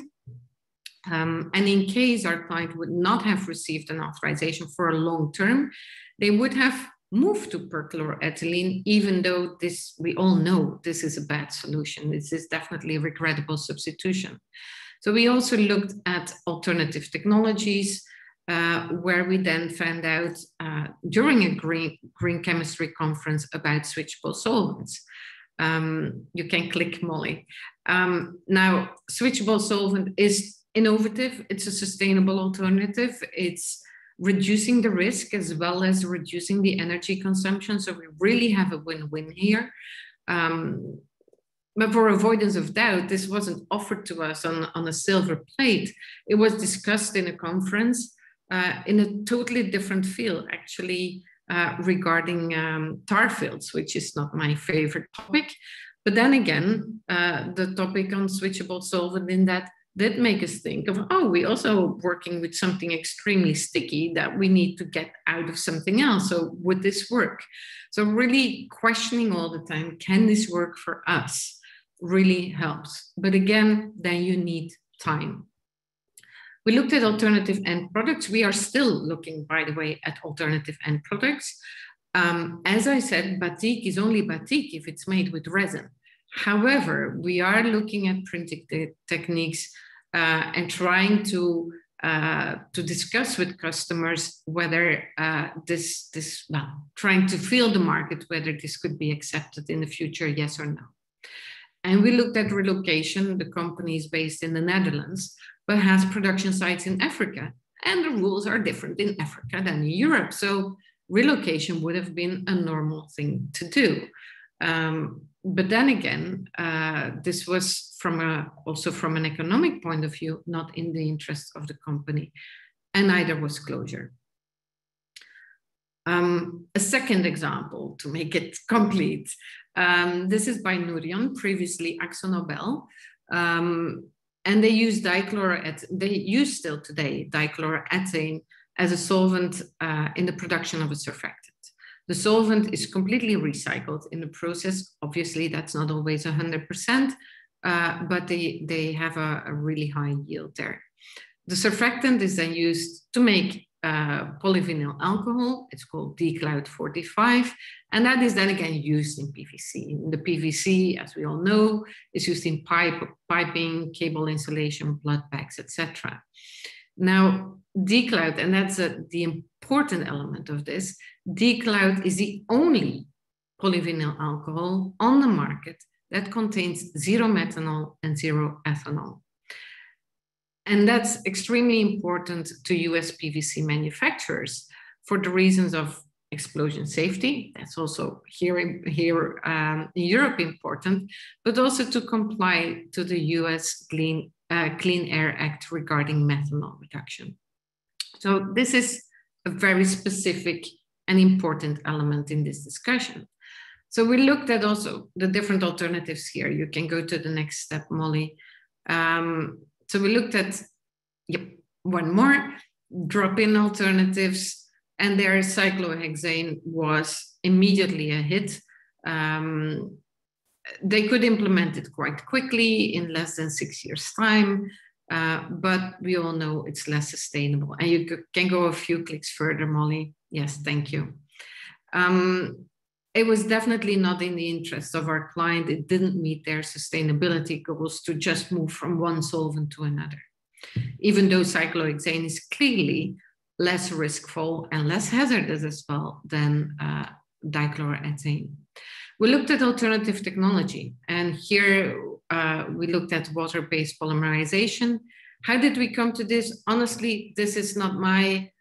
And in case our client would not have received an authorization for a long term, they would have moved to perchloroethylene, even though this, we all know this is a bad solution. This is definitely a regrettable substitution. So we also looked at alternative technologies, where we then found out during a green chemistry conference about switchable solvents. You can click, Molly. Now, switchable solvent is innovative. It's a sustainable alternative. It's reducing the risk as well as reducing the energy consumption. So we really have a win-win here. But for avoidance of doubt, this wasn't offered to us on a silver plate. It was discussed in a conference in a totally different field, actually, regarding tar fields, which is not my favorite topic. But then again, the topic on switchable solvent in that did make us think of, oh, we also working with something extremely sticky that we need to get out of something else. So would this work? So really questioning all the time, can this work for us? Really helps. But again, then you need time. We looked at alternative end products. We are still looking, by the way, at alternative end products. As I said, batik is only batik if it's made with resin. However, we are looking at printing techniques and trying to discuss with customers whether trying to feel the market, whether this could be accepted in the future, yes or no. And we looked at relocation. The company is based in the Netherlands, but has production sites in Africa. And the rules are different in Africa than in Europe. So relocation would have been a normal thing to do. But then again, this was also from an economic point of view, not in the interest of the company, and neither was closure. A second example to make it complete. This is by Nourian, previously AkzoNobel, and they use they use still today dichloroethane as a solvent in the production of a surfactant. The solvent is completely recycled in the process. Obviously, that's not always 100%, but they have a really high yield there. The surfactant is then used to make polyvinyl alcohol. It's called D-Cloud 45, and that is then again used in PVC. The PVC, as we all know, is used in piping, cable insulation, blood bags, etc. Now, D-Cloud, and that's the important element of this, D-Cloud is the only polyvinyl alcohol on the market that contains 0 methanol and 0 ethanol. And that's extremely important to US PVC manufacturers for the reasons of explosion safety. That's also here in Europe important, but also to comply to the US Clean Air Act regarding methanol reduction. So this is a very specific and important element in this discussion. So we looked at also the different alternatives here. You can go to the next step, Molly. So we looked at one more, drop-in alternatives, and their cyclohexane was immediately a hit. They could implement it quite quickly in less than 6 years' time, but we all know it's less sustainable. And you can go a few clicks further, Molly. Yes, thank you. It was definitely not in the interest of our client. It didn't meet their sustainability goals to just move from one solvent to another, even though cyclohexane is clearly less riskful and less hazardous as well than dichloroethane. We looked at alternative technology, and here we looked at water-based polymerization. How did we come to this? Honestly, this is not my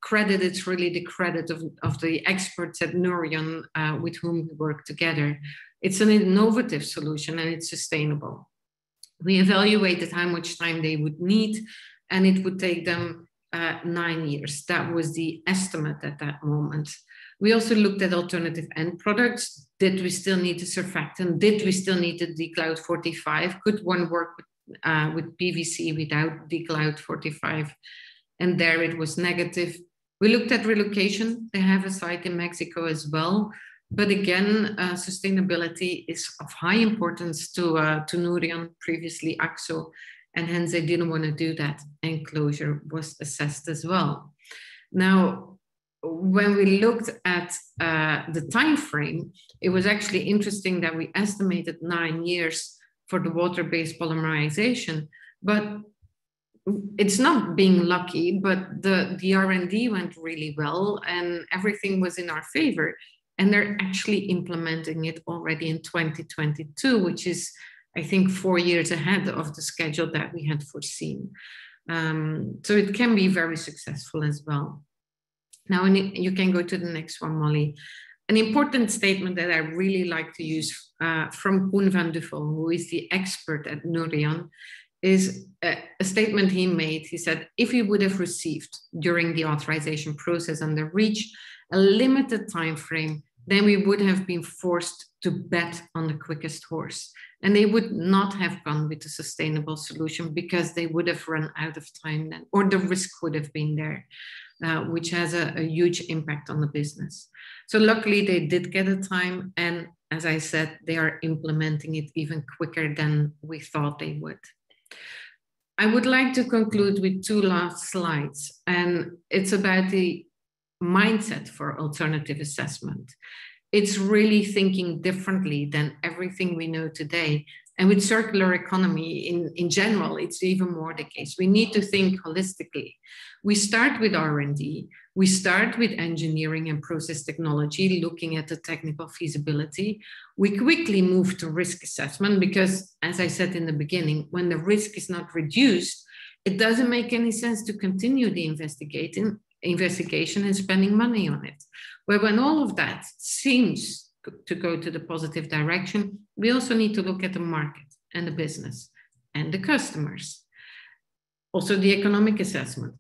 credit. It's really the credit of the experts at Nourian with whom we work together. It's an innovative solution and it's sustainable. We evaluated how much time they would need, and it would take them 9 years. That was the estimate at that moment. We also looked at alternative end products. Did we still need a surfactant? Did we still need a D-Cloud 45? Could one work with PVC without decloud 45, and there it was negative. We looked at relocation. They have a site in Mexico as well. But again, sustainability is of high importance to Nourion, previously AXO, and hence they didn't want to do that, and closure was assessed as well. Now, when we looked at the time frame, it was actually interesting that we estimated 9 years for the water-based polymerization, but it's not being lucky, but the R&D went really well and everything was in our favor. And they're actually implementing it already in 2022, which is, I think, 4 years ahead of the schedule that we had foreseen. So it can be very successful as well. Now, you can go to the next one, Molly. An important statement that I really like to use from Koen van Duffel, who is the expert at Nourion, is a statement he made. He said, if we would have received during the authorization process under REACH a limited time frame, then we would have been forced to bet on the quickest horse. And they would not have gone with a sustainable solution because they would have run out of time then, or the risk would have been there, which has a huge impact on the business. So luckily they did get a time. And as I said, they are implementing it even quicker than we thought they would. I would like to conclude with 2 last slides, and it's about the mindset for alternative assessment. It's really thinking differently than everything we know today. And with circular economy in general, it's even more the case. We need to think holistically. We start with R&D. We start with engineering and process technology, looking at the technical feasibility. We quickly move to risk assessment because, as I said in the beginning, when the risk is not reduced, it doesn't make any sense to continue the investigation and spending money on it. Where when all of that seems to go to the positive direction, we also need to look at the market and the business and the customers. Also the economic assessment.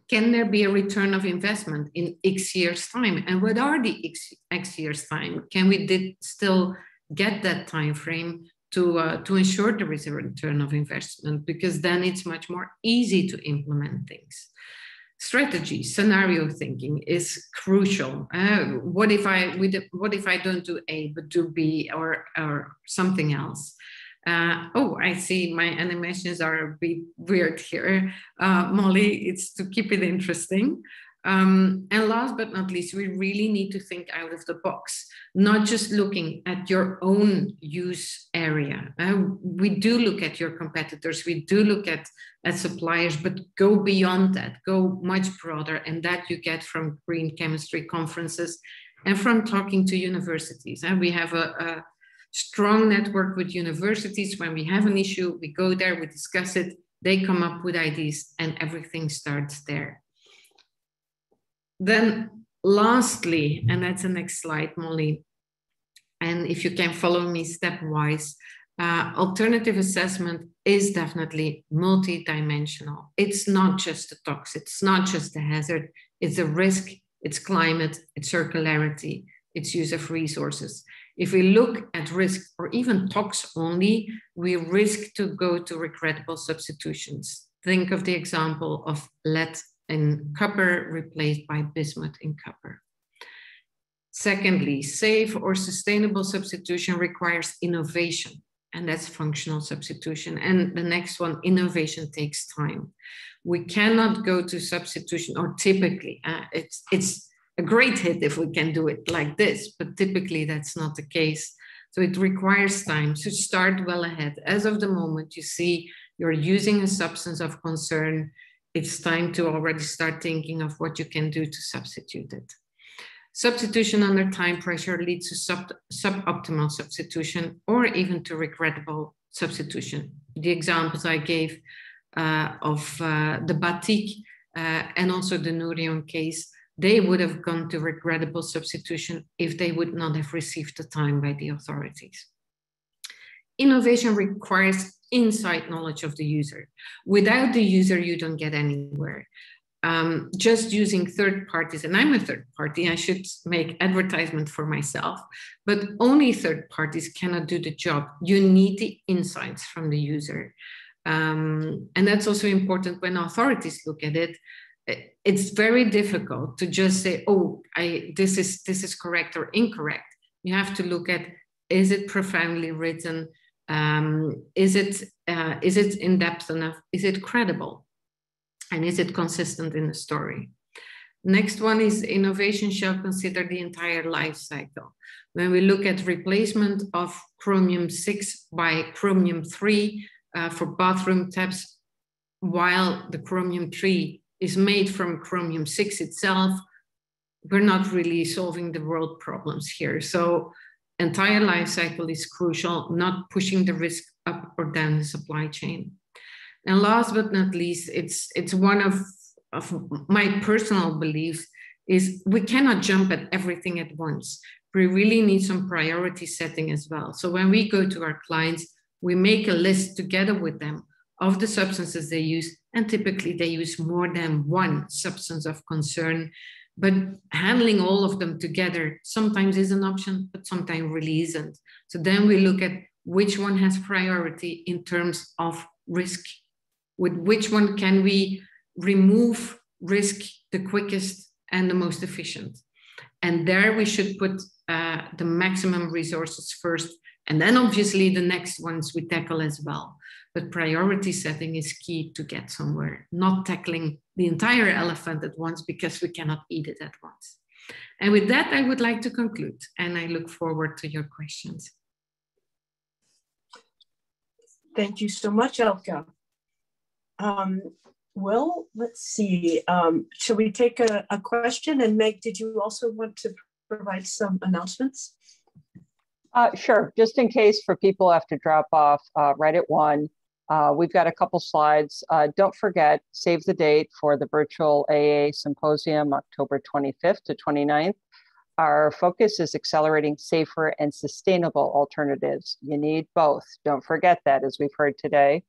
Can there be a return of investment in X years' time? And what are the X years' time? Can we still get that time frame to ensure there is a return of investment? Because then it's much more easy to implement things. Strategy, scenario thinking is crucial. What if I don't do A but do B or something else? Oh, I see my animations are a bit weird here. Molly, it's to keep it interesting. And last but not least, we really need to think out of the box, not just looking at your own use area. We do look at your competitors, we do look at suppliers, but go beyond that, go much broader, and that you get from green chemistry conferences and from talking to universities. And we have a strong network with universities. When we have an issue, we go there, we discuss it, they come up with ideas, and everything starts there. Then lastly, and that's the next slide, Molly, and if you can follow me stepwise, alternative assessment is definitely multidimensional. It's not just the tox, it's not just the hazard, it's a risk, it's climate, it's circularity, it's use of resources. If we look at risk or even tox only, we risk to go to regrettable substitutions. Think of the example of lead in copper replaced by bismuth in copper. Secondly, safe or sustainable substitution requires innovation, and that's functional substitution. And the next one, innovation takes time. We cannot go to substitution, or typically, it's a great hit if we can do it like this, but typically that's not the case. So it requires time to start well ahead. As of the moment you see you're using a substance of concern, it's time to already start thinking of what you can do to substitute it. Substitution under time pressure leads to suboptimal substitution or even to regrettable substitution. The examples I gave of the batik and also the Nourion case, they would have gone to regrettable substitution if they would not have received the time by the authorities. Innovation requires inside knowledge of the user. Without the user, you don't get anywhere. just using third parties, and I'm a third party, I should make advertisement for myself, but only third parties cannot do the job. You need the insights from the user. And that's also important when authorities look at it. It's very difficult to just say, oh, this is correct or incorrect. You have to look at, is it profoundly written? Is it in depth enough? Is it credible? And is it consistent in the story? Next one is innovation shall consider the entire life cycle. When we look at replacement of chromium 6 by chromium 3 for bathroom taps, while the chromium 3 is made from chromium 6 itself, we're not really solving the world problems here. So entire life cycle is crucial, not pushing the risk up or down the supply chain. And last but not least, it's one of my personal beliefs is we cannot jump at everything at once. We really need some priority setting as well. So when we go to our clients, we make a list together with them of the substances they use, and typically they use more than one substance of concern. But handling all of them together sometimes is an option, but sometimes really isn't. So then we look at which one has priority in terms of risk. With which one can we remove risk the quickest and the most efficient? And there we should put the maximum resources first. And then obviously the next ones we tackle as well. But priority setting is key to get somewhere, not tackling the entire elephant at once because we cannot eat it at once. And with that, I would like to conclude, and I look forward to your questions. Thank you so much, Elke. Well, let's see. Shall we take a question? And Meg, did you also want to provide some announcements? Sure. Just in case for people who have to drop off right at 1, we've got a couple slides. Don't forget, save the date for the virtual AA Symposium, October 25th to 29th. Our focus is accelerating safer and sustainable alternatives. You need both. Don't forget that, as we've heard today.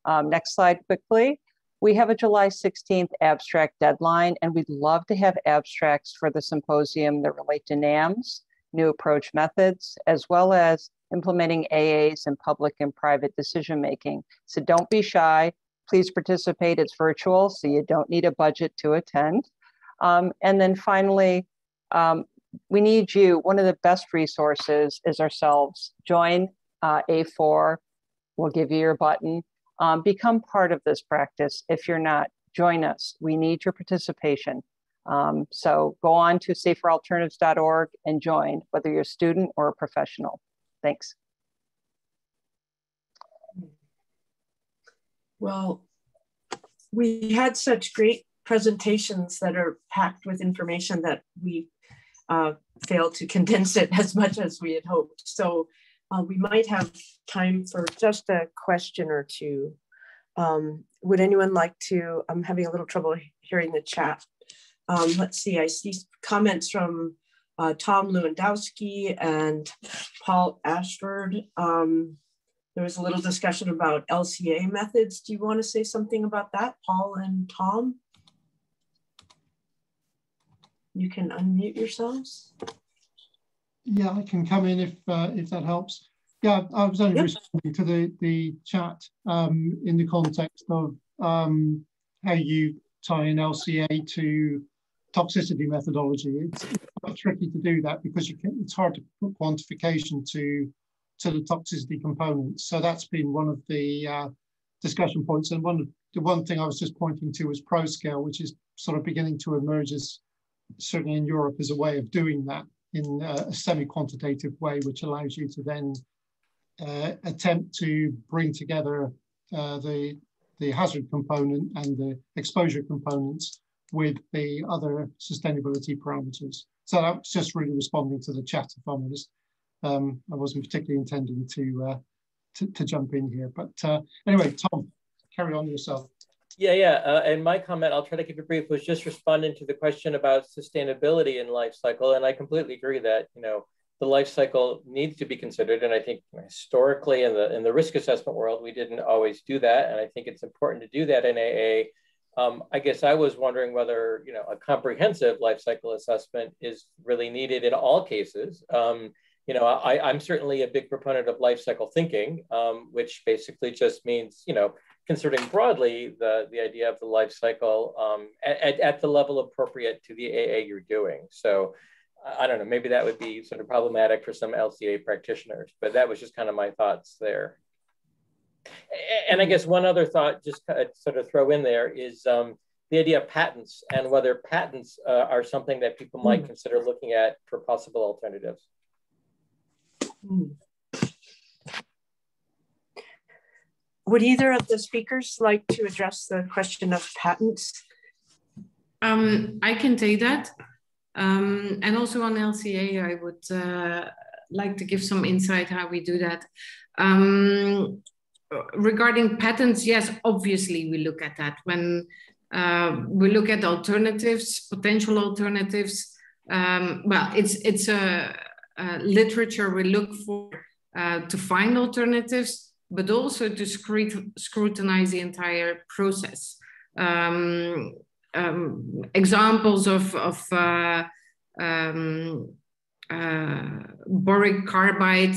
Next slide quickly. We have a July 16th abstract deadline, and we'd love to have abstracts for the symposium that relate to NAMs, new approach methods, as well as implementing AAs in public and private decision-making. So don't be shy, please participate. It's virtual, so you don't need a budget to attend. And then finally, we need you. One of the best resources is ourselves. Join A4, we'll give you your button. Become part of this practice. If you're not, join us. We need your participation. So go on to saferalternatives.org and join, whether you're a student or a professional. Thanks. Well, we had such great presentations that are packed with information that we failed to condense it as much as we had hoped. So we might have time for just a question or two. Would anyone like to, I'm having a little trouble hearing the chat. Let's see, I see comments from Tom Lewandowski and Paul Ashford. There was a little discussion about LCA methods. Do you want to say something about that, Paul and Tom? You can unmute yourselves. Yeah, I can come in if that helps. Yeah, I was only responding to the chat in the context of how you tie in LCA to toxicity methodology. It's quite tricky to do that because it's hard to put quantification to the toxicity components. So that's been one of the discussion points. And the one thing I was just pointing to was ProScale, which is sort of beginning to emerge as, certainly in Europe, as a way of doing that in a semi-quantitative way, which allows you to then attempt to bring together the hazard component and the exposure components with the other sustainability parameters. So that was just really responding to the chat, if I'm honest. I wasn't particularly intending to jump in here, but anyway, Tom, carry on yourself. Yeah. And my comment, I'll try to keep it brief, was just responding to the question about sustainability in life cycle. And I completely agree that, you know, the life cycle needs to be considered. And I think historically in the risk assessment world, we didn't always do that. And I think it's important to do that in AA. I guess I was wondering whether, you know, a comprehensive life cycle assessment is really needed in all cases. You know, I'm certainly a big proponent of life cycle thinking, which basically just means, you know, considering broadly the idea of the life cycle at the level appropriate to the AA you're doing. So I don't know, maybe that would be sort of problematic for some LCA practitioners, but that was just kind of my thoughts there. And I guess one other thought, just sort of throw in there, is the idea of patents and whether patents are something that people might consider looking at for possible alternatives. Would either of the speakers like to address the question of patents? I can take that. And also on LCA, I would like to give some insight how we do that. Regarding patents, yes, obviously we look at that. When we look at alternatives, potential alternatives, well, it's a literature we look for to find alternatives, but also to scrutinize the entire process. Examples of boric carbide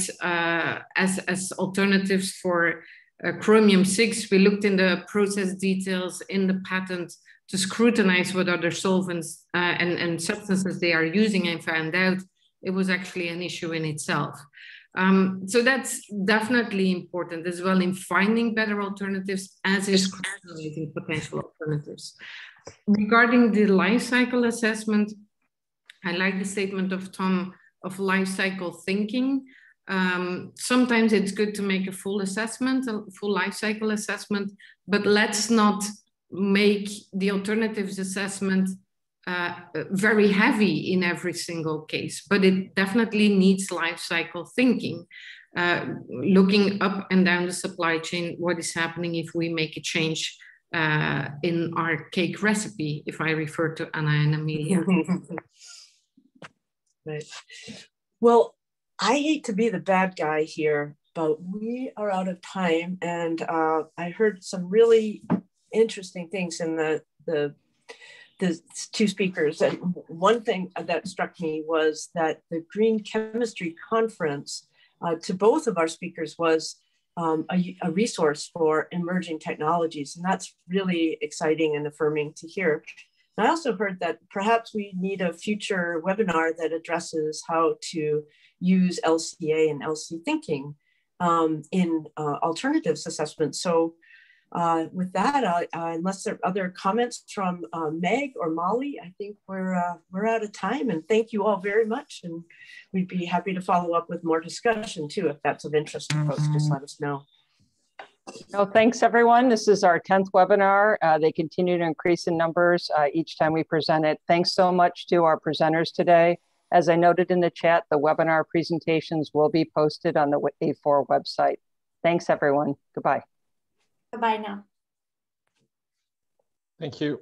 as alternatives for chromium-6, we looked in the process details in the patent to scrutinize what other solvents and substances they are using, and found out it was actually an issue in itself. So that's definitely important as well in finding better alternatives, as is scrutinizing potential alternatives. Regarding the life cycle assessment, I like the statement of Tom of life cycle thinking. Sometimes it's good to make a full assessment, a full life cycle assessment, but let's not make the alternatives assessment very heavy in every single case, but it definitely needs life cycle thinking, looking up and down the supply chain, what is happening if we make a change in our cake recipe, if I refer to Anna and Amelia. Right. Well, I hate to be the bad guy here, but we are out of time, and I heard some really interesting things in the two speakers. And one thing that struck me was that the Green Chemistry Conference to both of our speakers was a resource for emerging technologies, and that's really exciting and affirming to hear. And I also heard that perhaps we need a future webinar that addresses how to use LCA and LC thinking in alternatives assessment. So with that, unless there are other comments from Meg or Molly, I think we're out of time. And thank you all very much. And we'd be happy to follow up with more discussion too, if that's of interest to folks. Just let us know. No, thanks everyone. This is our 10th webinar. They continue to increase in numbers each time we present it. Thanks so much to our presenters today. As I noted in the chat, the webinar presentations will be posted on the A4 website. Thanks everyone. Goodbye. Bye-bye now. Thank you.